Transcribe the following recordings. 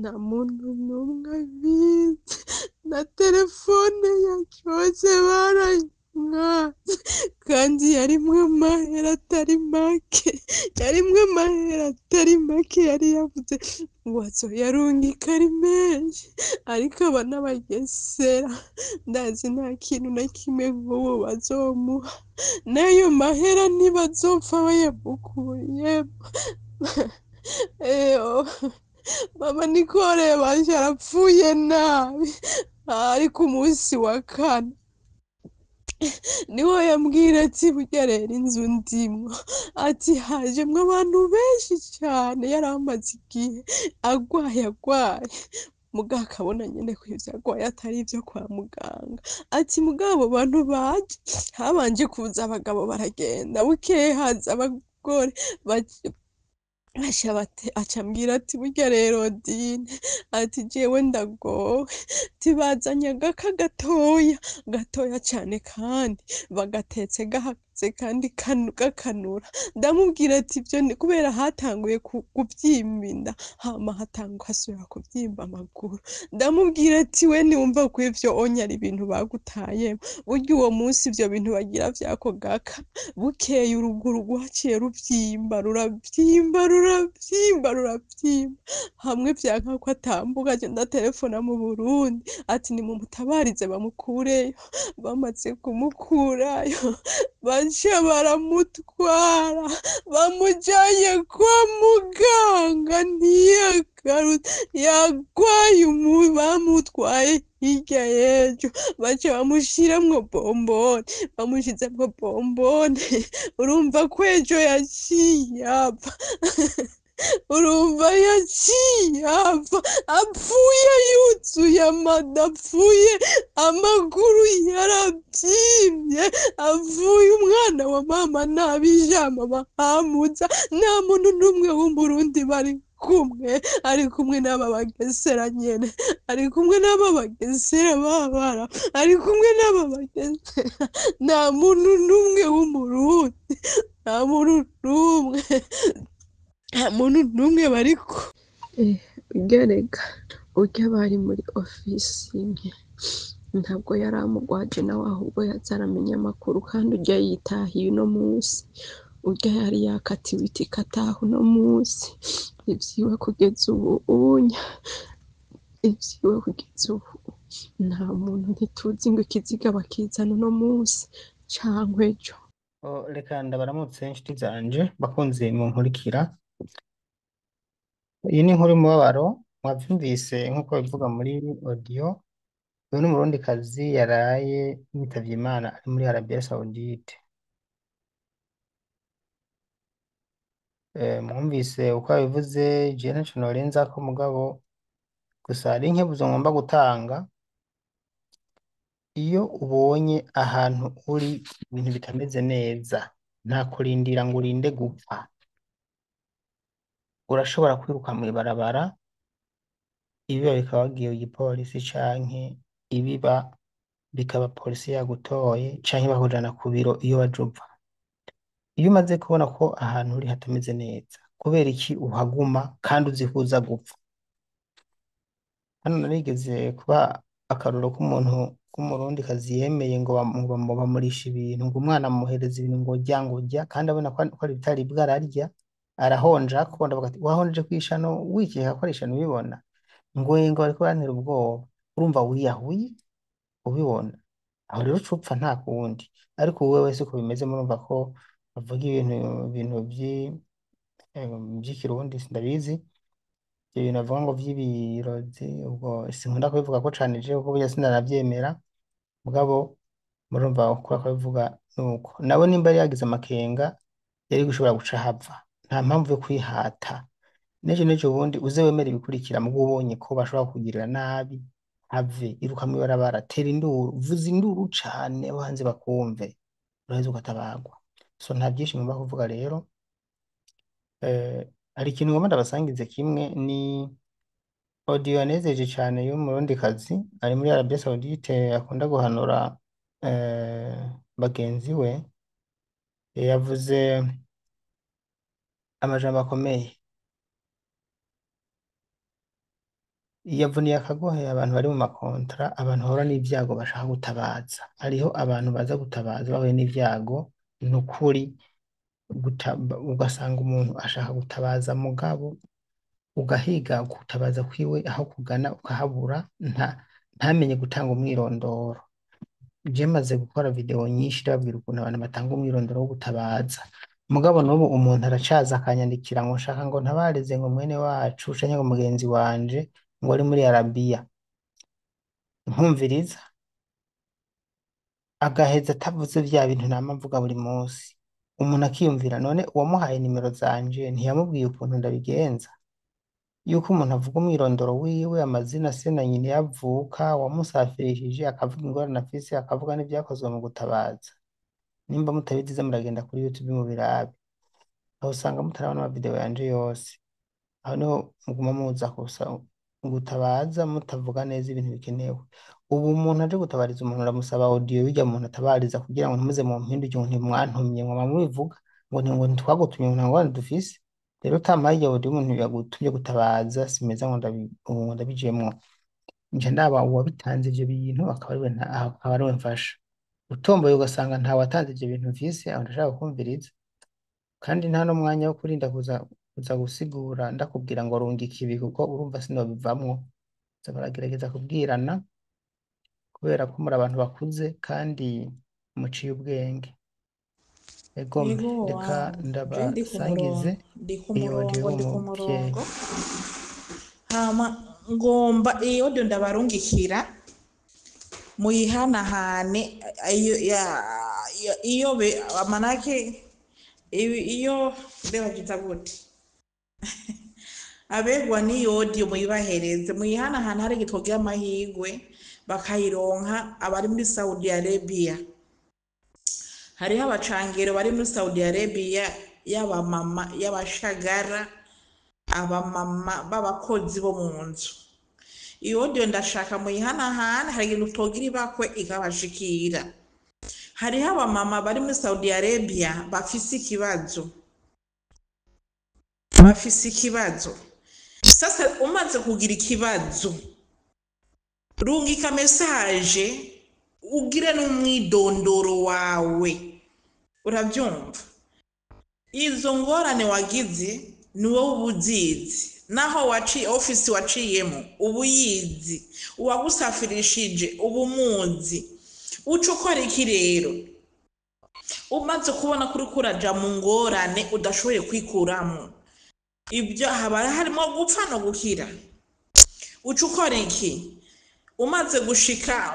nta muntu n'umwe abizi, na telefone yanje bose barayimwatse, kandi yarimwo amahera atari make, yarimwo amahera atari make, yari yavuze ngo azoyarungika ari menshi, ariko aba n'abagesera, ndazi nta kintu na kimwe nk'ubu bazomuha, n'ayo mahera ntibazopfa bayamukuyemo. Eyo, mama Nicole banje arapfuye nabi, ari ku munsi wa kane niho yambwira ati burya rero inzu ndimwo, ati hajemwo abantu benshi cane, yari amaze igihe agwaye mugabo akabona nyene ko ivyo agwaye atari ivyo kwa muganga, ati mugabo abo bantu baje habanje kuza abagabo baragenda, bukeye haza abagore aca ambwira ati burya rero Dine, ati jewe ndagowe, tibazanye agaka gatoya cane, kandi bagatetse gahagaze kandi gakanura, ndamubwira ati ivyo ni kubera hatanguye kuvyimba inda, hama hasubira kuvyimba amaguru, ndamubwira ati we ntiwumva ko ivyo onya ari ibintu bagutayemwo, burya uwo munsi ivyo bintu bagira vyako gaka, bukeye uruguru rwaciye ruvyimba, ruravyimba, hamwe vyanka ko atambuka, aca ndaterefona mu Burundi ati nimumutabarize bamukureyo, bamaze kumukurayo baca baramutwara, bamujanye kwa muganga ntiyagarutse, yagwaye bamutwaye hirya y'ejo, baca bamushiramwo bombone, bamushizemwo bombone, urumva ko ejo yaciye apfa. Urumva yaciye apfa, apfuye yuzuye amada, apfuye amaguru yaravyimbye, apfuye umwana wa mama ntabijama bahamuza, nta muntu n'umwe w'umurundi bari kumwe, ari kumwe n'aba bagesera nyene, ari kumwe n'aba bagesera babara, ari kumwe n'aba bagesera, nta muntu n'umwe w'umurundi, nta muntu n'umwe, nta muntu n'umwe bariko. Urya rega, urya bari muri ofisi imwe, ntabwo yari amugwaje nawe, ahubwo yaza aramenya amakuru, kandi urya yitahiye uno musi, urya yari yakatiwe itike ataha uno musi, ivyiwe kugeza ubu unya, ivyiwe kugeza ubu nta muntu, ntituzi ngo ikiziga bakizana uno musi cankwe ejo. Reka ndabaramutse inshuti zanje bakunze munkurikira. Iyi ni inkuru y'umubabaro mwavyumvise nk'uko bivuga muri audio. Uyu ni umurundikazi yaraye yitavye Imana ari muri Arabia Saudite. Mwumvise uko yabivuze, je ntaco norenzako mugabo gusa hari inkebuzo ngomba gutanga. Iyo ubonye ahantu uri ibintu bitameze neza, nta kurindira ngo urinde gupfa, urashobora kwiruka mw'ibarabara, ibiba bikaba wagiye igipolisi, canke ibiba bikaba polisi yagutoye, canke bahurana ku biro iyo waje uva. Iyo umaze kubona ko ahantu uri hatameze neza, kubera iki uhaguma kandi uzifuza gupfa? Hano narigeze kuba akarorero k'umuntu w'umurundikazi yemeye ngo bamurisha ibintu, ngo umwana amuhereza ibintu ngo urya, kandi abona ko ari bitari bwararya, arahonja akunda, bavuga ati wahonje kw'ishano wikeka ko ari ishano ubibona, ngo bariko barantera ubwoba, urumva wiyahuye ubibona, aho rero ucupfa nta kundi. Ariko wowe wese uko bimeze, murumva ko bavuga ibintu vy'ikirundi sindabizi, ivyo bintu bavuga ngo vy'ibirozi, ubwo sinkunda kubivuga ko cane jewe kuko burya sinanavyemera, mugabo murumva uko akabivuga nuko. Nawe nimba yari yagize amakenga, yari gushobora guca hava, nta mpamvu yo kwihata. N'ejo bundi uze wemere ibikurikira, mugabo ubonye ko bashobora kukugirira nabi, have iruka mw'ibarabara, tera induru, vuza induru cane abo hanze bakumve, uraheza ugatabagwa. So nta vyinshi ngomba kuvuga rero. Hari ikintu ngomba ndabasangize, kimwe ni audio yanezeje cane y'umurundikazi ari muri Arabia Saudite, akunda guhanura bagenzi we. Yavuze amajambo akomeye, yavuniye akagohe abantu bari mu makontra, abantu bahura n'ibyago bashaka gutabaza. Hariho abantu baza gutabaza bahuye n'ibyago, ni ukuri ugasanga umuntu ashaka gutabaza mugabo ugahiga gutabaza kwiwe aho kugana ukahabura, ntamenye gutanga umwirondoro. Je maze gukora video nyinshi ndababwira ukuntu abantu batanga umwirondoro wo gutabaza, mugabo n'ubu umuntu aracaza akanyandikira ngo nshaka ngo ntabarize ngo mwene wacu canke ngo mugenzi wanje ngo ari muri Arabiya, nkumviriza agaheza atavuze vya bintu nama mvuga buri munsi. Umuntu akiyumvira none uwamuhaye nimero zanje ntiyamubwiye ukuntu ndabigenza, yuko umuntu avuga umwirondoro wiwe, amazina se na nyina yavuka, wamusafirishije, akavuga ingorane afise, akavuga n'ivyakozwe mu gutabaza. Nimba mutabizize muragenda kuri YouTube mu birabe, aho usanga mutarabona ama video yanje yose. Aho niho muguma muza gutabaza mutavuga neza ibintu bikenewe. Ubu umuntu aje gutabariza umuntu aramusaba audio bijya umuntu atabariza kugira ngo ntimuze mu mpinduke ngo ntimwantumye ngo mubivuga ngo ntitwagutumye ngo ntabwo dufise. Rero utampaye iyo audio umuntu yagutumye gutabaza simeza ngo ndabijemwo. Nje ndaba uwabitanze ivyo bintu akaba ariwe mfasha. Utomboye ugasanga nta watanze ivyo bintu mfise, aho ndashaka kumviriza. Kandi nta no mwanya wo kurinda kuza gusigura ndakubwira ngo rungika ibi kuko urumva sinobivamwo. Baragerageza kubwirana kubera ko muri abantu bakuze kandi muciye ubwenge. Egome reka ndabasangize iyo audio y'umuvyeyi. Hama ngomba iyo audio ndabarungikira muyihanahane iyo amanake iyo ndeba gute abegwa n'iyo audio muyibahereze muyihanahane, hari gitwogira amahigwe bakayironka abari muri Saudi Arabia. Hariho abacangero bari muri Saudi Arabia y'abamama, y'abashagara, abamama b'abakozi bo mu nzu. Iyo audio ndashaka muyihanahane, hari ikintu utogira ibakwe ikabashikira. Hariho abamama bari muri Saudi Arabia bafise ikibazo. Sasa umaze kugira ikibazo, rungika message ugire n'umwidondoro wawe, urabyumva? Izo ngorane wagize ni wowe ubuzizi, naho ofisi waciyemo ubuyizi, uwagusafirishije ubumuzi. Uco ukora iki rero? Umaze kubona kuri kuraja mu ngorane udashoboye kwikuramo, ibyo haba harimo gupfa no gukira. Uco ukora iki? Umaze gushika,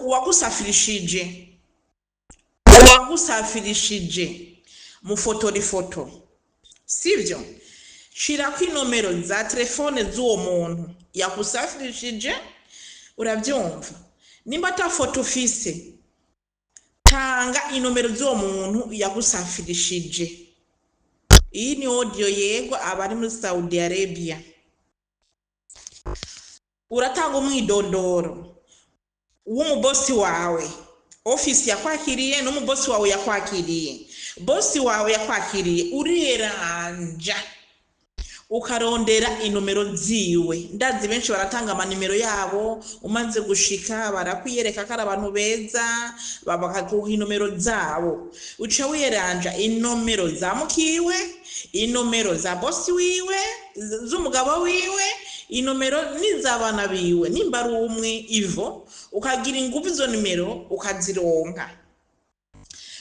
uwagusafirishije mufotora ifoto, sivyo? Shirako inomero za telefone z'uwo muntu yagusafirishije, urabyumva? Nimba ata foto ufise, tanga inomero z'uwo muntu yagusafirishije. Iyi ni audio yego abari muri Saudi Arabia. Uratanga umwidondoro w'umubosi wawe, ofisi yakwakiriye n'umubosi wawe yakwakiriye. Bosi wawe yakwakiriye urieranja ukarondera inomero ziwe. Ndazi benshi baratanga amanimero yabo, umaze gushika barakwiyereka ko ari abantu beza, bakaguha inomero zabo. Uca wieranja inomero za mukiwe, inomero za bosi wiwe, z'umugabo wiwe, inomero n'izabana biwe. Nimba ari umwe ivo ukagira ingufu izo nimero ukazironka,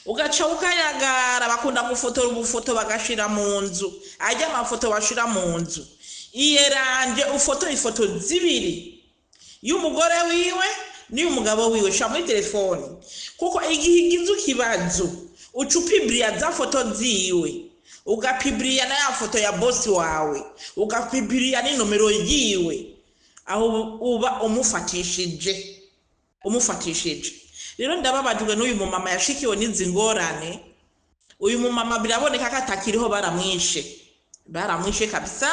ugaca ukayagara. Bakunda gufotora ubufoto bagashira mu nzu, ajya amafoto bashira mu nzu. Iyeranje ufoto ifoto zibiri, y'umugore wiwe n'iy'umugabo wiwe, sha muri telefone, kuko igihe igize ikibazo uca upibriya za foto ziwe, ugapibriya na ya foto ya bosi wawe, ugapibriya n'inomero yiwe, aho uba umufatishije. Rero ndababajwe n'uyu mumama yashikiwe n'izi ngorane. Uyu mumama biraboneka ko atakiriho, baramwishe kabisa,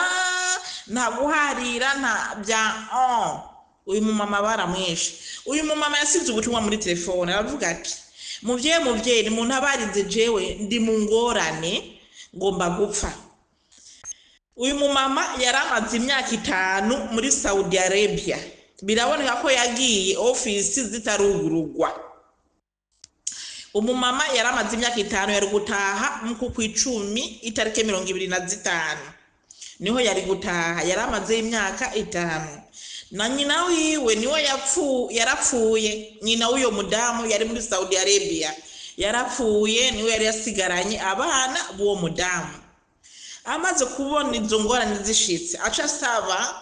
nta guharira nta bya uyu mumama baramwishe. Uyu mumama yasize ubutumwa muri telefone aravuga ati, muvyeyi muntu abarize jewe ndi mu ngorane ngomba gupfa. uyu mumama yaramaze imyaka 5 muri Saudi Arabia, biraboneka ko yagiye ofisi zitarugurugwa. Umumama yaramaze imyaka 5 yari gutaha mu kwicumi itarike 25 niho yari gutaha, yaramaze imyaka 5 na nyina wiwe niwe yarapfuye. Nyina w'uyo mudamu yari muri Saudi Arabia yarapfuye, niwe yari yasigaranye abana b'uwo mudamu. Amaze kubona izo ngorane zishitse aca asaba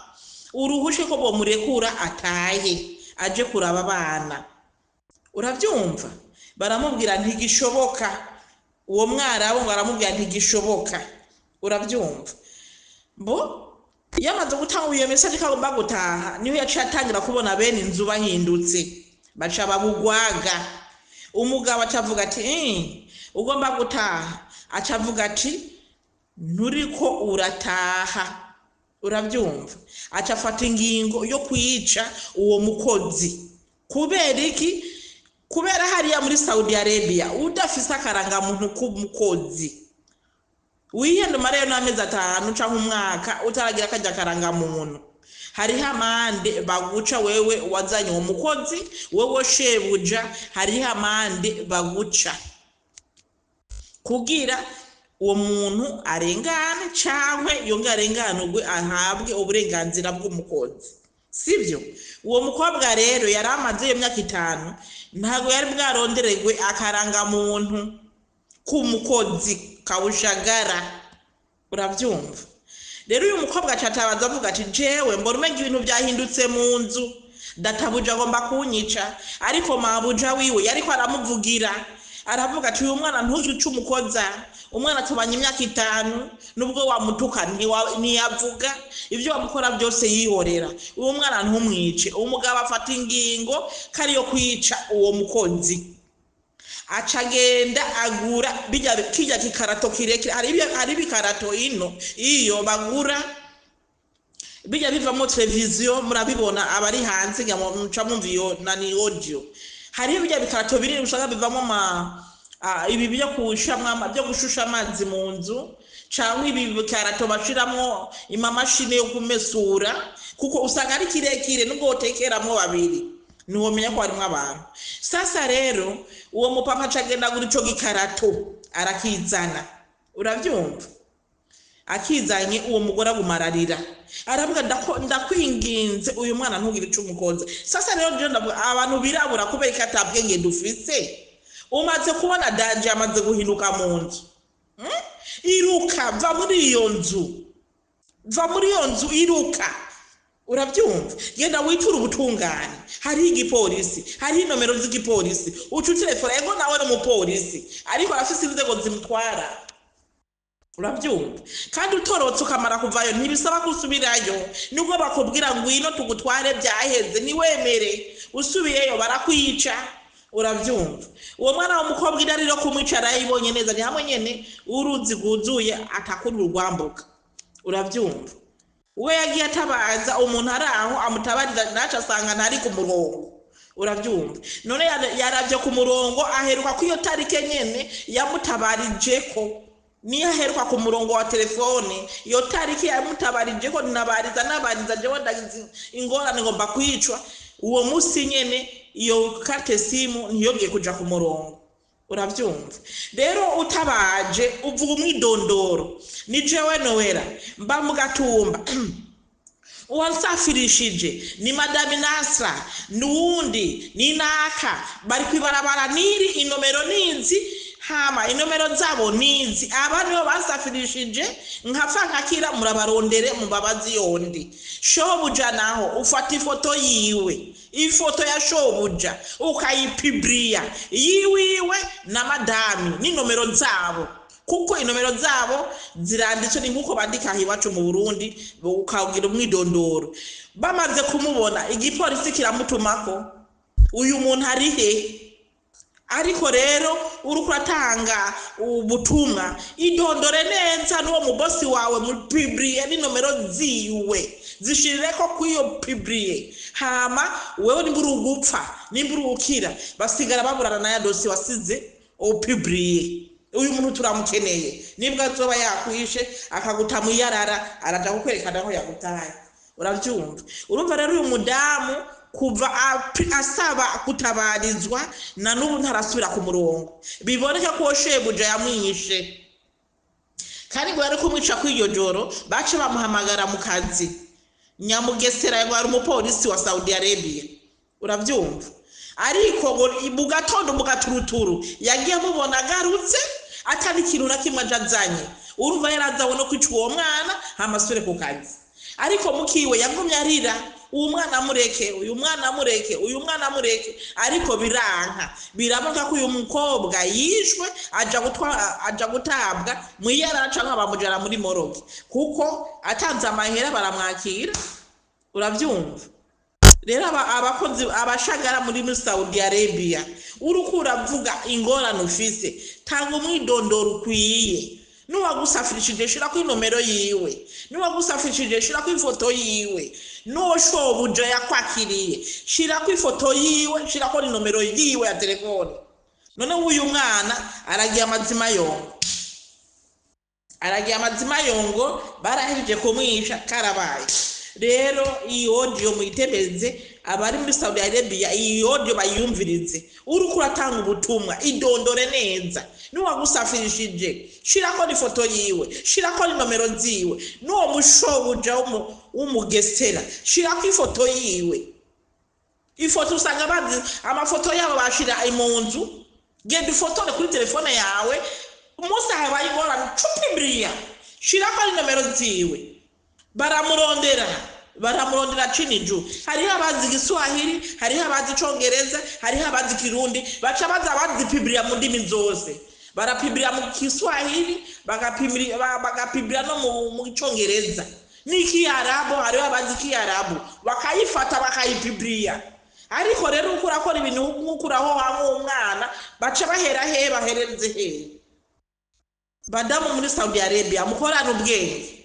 uruhushe ko bomurekura ataye aje kuraba abana. Uravyumva? Baramubwira ntigishoboka, uwo mwarabu ngo aramubwira ntigishoboka. Uravyumva? Bo yamaze gutanga iyo message ko agomba gutaha, niho yaciye atangira kubona bene inzu bahindutse, baca babugwaga. Umugabo acavuga ati ugomba gutaha, acavuga ati nturiko urataha. Uravyumva? Acafata ingingo yo kwica uwo mukozi. Kubera iki? Kubera hariya muri Saudi Arabia udafise akaranga muntu k'umukozi wiyendo mareyo n'amezi 5 canke umwaka utaragira kajya karanga muntu, hariho amande baguca wewe wazanye uwo mukozi, wewe shebuja hariho amande baguca kugira uwo muntu arengane canke yonga arenganurwe ahabwe uburenganzira bw'umukozi. Sivyo? Uwo mukobwa rero yaramaze iyo myaka 5 ntago yari bwaronderegwe akaranga muntu k'umukozi kawushagara. Uravyumva? Rero uyu mukobwa acatabaza avuga ati jewe mbona umenga ibintu byahindutse mu nzu, databuja agomba kunyica. Ariko mabuja wiwe yariko aramuvugira, aravuga ati uyu mwana ntugice umukoza, umwana tubanye imyaka 5 nubwo wamutuka ntiyavuga, ivyo wamukora byose yihorera, uwo mwana ntumwice. Umugabo afata ingingo kari yo kwica uwo mukozi, acagenda agura kijya kikarato kirekire. Hari bikarato iyo bagura bijya bivamo televiziyo, murabibona abari hanze muca mumviyo nani audio. Hari bijya bikarato biri ushaka bivamo ibi byo kushamwa byo gushusha amazi mu nzu, cyangwa ibi bikarato bashiramwo imamashine yo kumesura, kuko usanga ari kirekire nubwo utekeramo babiri ntiwomenya ko harimo abantu. Sasa rero uwo mupapa acagenda agura ico gikarato arakizana. Uravyumva? Akizanye uwo mugore agumararira, aravuga ndakwinginze uyu mwana ntugire ico umukoza. Sasa rero je ndavuga abantu birabura kubera ikatabwenge dufise, umaze kubona danje amaze guhinduka mu nzu. Iruka, va muri iyo nzu, va muri iyo nzu, iruka. Uravyumva? Genda witura ubutungane, hari igipolisi, hari nomero z'igipolisi, ucu telefone ego nawe no mupolisi, ariko arafise inzego zimutwara. Uravyumva? Kandi utorotse ukamara kuvayo ntibisaba gusubirayo, nubwo bakubwira ngwino tugutware byaheze niwemere, usubiyeyo barakwica. Uravyumva? Uwo mwana w'umukobwa irariro kumwicara yibonye neza, ni hamwe nyene uruzi guzuye atakuri urwambuka. Uravyumva? Uwe yagiye atabaza umuntu araho amutabarira naca asanga ntari ku murongo. Uravyumva? None yaravye ku murongo aheruka ku iyo tarike nyene yamutabarijeko, ni aheruka ku murongo wa telefone iyo tarike yamutabarijeko, nabariza jewe ndagize ingorane ngomba kwicwa. Uwo musi nyene iyo karte simu ntiyobye kuja ku murongo. Uravyumva? Rero utabaje uvuga umwidondoro, ni jewe Noella mba mu Gatumba, uwansafirishije ni Madame Nasra, nuwundi ni naka, bari kwibarabara niri, inomero ninzi, hama inomero zabo ninzi, aba nibo bansafirishije, nkafa nkakira murabarondere mubabazi yondi. Shobuja naho ufata ifoto yiwe, ifoto ya shobuja ukayipibria yiwiwe na madami ni nomero zabo, kuko inomero zabo ziranditse ni nkuko bandika hiwacu mu Burundi, ukawugira umwidondoro. Bamaze kumubona igipolisi kiramutumako, uyu muntu ari he? Ariko rero urukuratanga ubutumwa idondore neza n'uwo mubosi wawe mu pibrie ni nomero ziwe zishirireko kwiyo pibrie, hama wewe nimbura ugupfa nimbura ukira basigara baburana na ya dosi wasize o pibrie. uyu muntu turamukeneye, nibwo azoba yakwishe akaguta mu iyarara araja kukwerekana aho yagutaye. Uravyumva? Urumva rero uyu mudamu kuva asaba kutabarizwa na n'ubu ntarasubira ku murongo, biboneka ko shebuja yamwishe, kandi ngo yari kumwica kw'iryo joro bace bamuhamagara mu kazi Nyamugesera, ngo ari umupolisi wa Saudi Arabia. Uravyumva? Ariko ngo mu gatondo mu gaturuturu yagiye mubona agarutse atari ikintu na kimwe ajazanye. Urumva yarazawe no kwica uwo mwana amasure ku kazi, ariko mukiwe yagumye arira, uyu mwana amureke, uyu mwana amureke, uyu mwana amureke, ariko biranka. Biravuga ko uyu mukobwa yishwe aja gutabwa mu iyarara canke bamujana muri moroge, kuko atanze amahera baramwakira. Uravyumva? Rero abakozi abashagara muri Saudi Arabia, uriko uravuga ingorane ufise, tanga umwidondoro ukwiye. Nuwagusafirishije shirako inomero yiwe, nuwagusafirishije shirako ifoto yiwe, n'ushobuja yakwakiriye shirako ifoto yiwe, shirako inomero yiwe ya telefone. None uyu mwana aragiye amazima yongo, aragiye amazima yongo, barahejeje kumwisha karabaye. Rero iyi audio muyitebeze, abari muri Saudi Arabia iyi audio bayumvirize, uriko uratanga ubutumwa idondore neza. Nuwagusafirishije shirako ifoto yiwe, shirako inomero ziwe, n'uwo mushobuja w'umugesera shirako ifoto yiwe. Ifoto usanga bazi amafoto yabo bashira mu nzu, genda ufotore kuri telefone yawe, umunsi habaye ingorane cupibiriya, shirako inomero ziwe. Baramurondera chini juu. Hariho abazi Kiswahili, hariho abazi Congereza, hariho abazi Kirundi, baca baza abazi Biblia mu ndimi zose. Barapiblia mu Kiswahili, bagapiblia no mu Congereza. Ni Kiarabu, hariho abazi Kiarabu, bakayifata bakayipiblia. Ariko rero uko urakora ibintu nk'ukuraho hamwe umwana, baca bahera he bahereze he. Badamu muri Saudi Arabia mukorana ubwenge.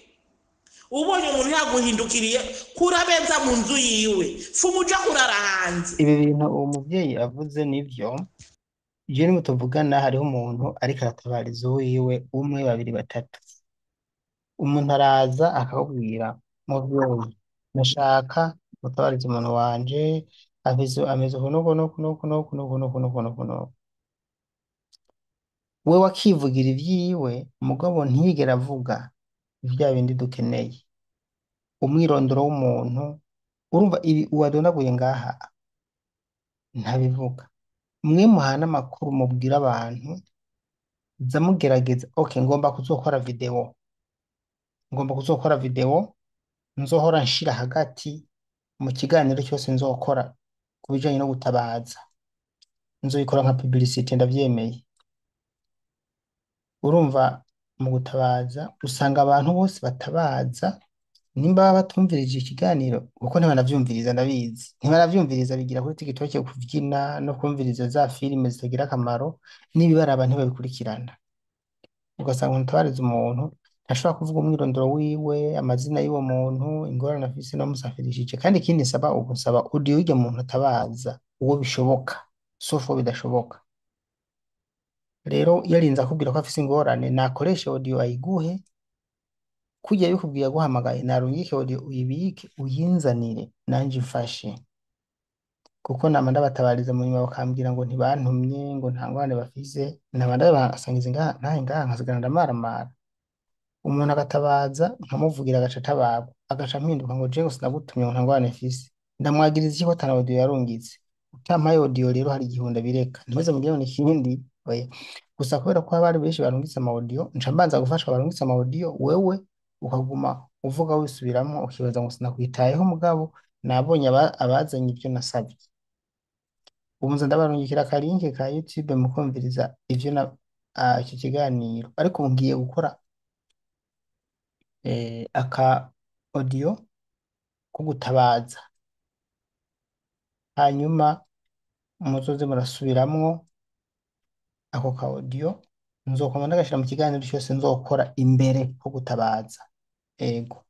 Ubonye umuntu yaguhindukiriye kurabeza mu nzu yiwe, fumuja kurara hanze. Ibi bintu uwo muvyeyi avuze nivyo, je nimwe tuvugana hariho umuntu ariko aratabariza uwiwe, umwe babiri batatu. Umuntu araza akakubwira, muvyeyi ndashaka gutabariza umuntu wanje, ameze uku. We wakivugira ivyiwe, mugabo ntiyigera avuga vya bindi dukeneye. Umwirondoro w'umuntu, urumva ibi uwadonaguye ngaha ntabivuga. Mwe muhana amakuru mubwira abantu, za mugerageza, okay, ngomba kuzokora video, nzohora nshira hagati mu kiganiro cyose nzokora kubijanye no gutabaza, nzoyikora nka publicity, ndavyemeye. Urumva mu gutabaza usanga abantu bose batabaza, nimba baba batumvirije ikiganiro kuko ntibanavyumviriza, ndabizi ntibanavyumviriza, bigira kuri TikTok kuvyina no kumviriza za filime zitagira akamaro, n'ibibaraba ntibabikurikirana. Ugasanga umutabariza umuntu ntashobora kuvuga umwirondoro wiwe, amazina y'uwo muntu, ingorane afise n'amusafirishije. Kandi ikindi nsaba, ugusaba audio y'iryo muntu atabaza uwo bishoboka, sauf uwo bidashoboka. Rero yarinze akubwira ko afise ingorane, nakoreshe audio ayiguhe, kujya bikubwiye guhamagaye narungike audio uyibike uyinzanire nanje mfashe. Kuko nama ndabatabariza mu nyuma bakambwira ngo ntibantumye, ngo nta ngorane bafise, nabanda basangiza ngaha nkasigana ndamaramara. Umuntu agatabaza nkamuvugira agaca atabarwa, agaca mpinduka ngo je sinagutumye ngo nta ngorane mfise. Ndamwagiriza iki ko atana audio yarungitse? Utampaye audio rero hari igihunda bireka, ntimuze mugire n'ikindi. Oya, gusa kubera ko abari benshi barungitse ama audio, nca mbanza gufasha barungitse ama audio, wewe ukaguma uvuga wisubiramo, ukibaza ngo sinakwitayeho, mugabo nabonye abazanye ibyo nasabye. Ubu nza ndabarungikira akalinke ka YouTube mukumviriza ivyo na icyo kiganiro, ariko ubu ngiye gukora aka audio ko gutabaza, hanyuma muzoze murasubiramwo ako ka audio, nzokoma ndagashira mu kiganiro cyose nzokora imbere ko gutabaza. Ego.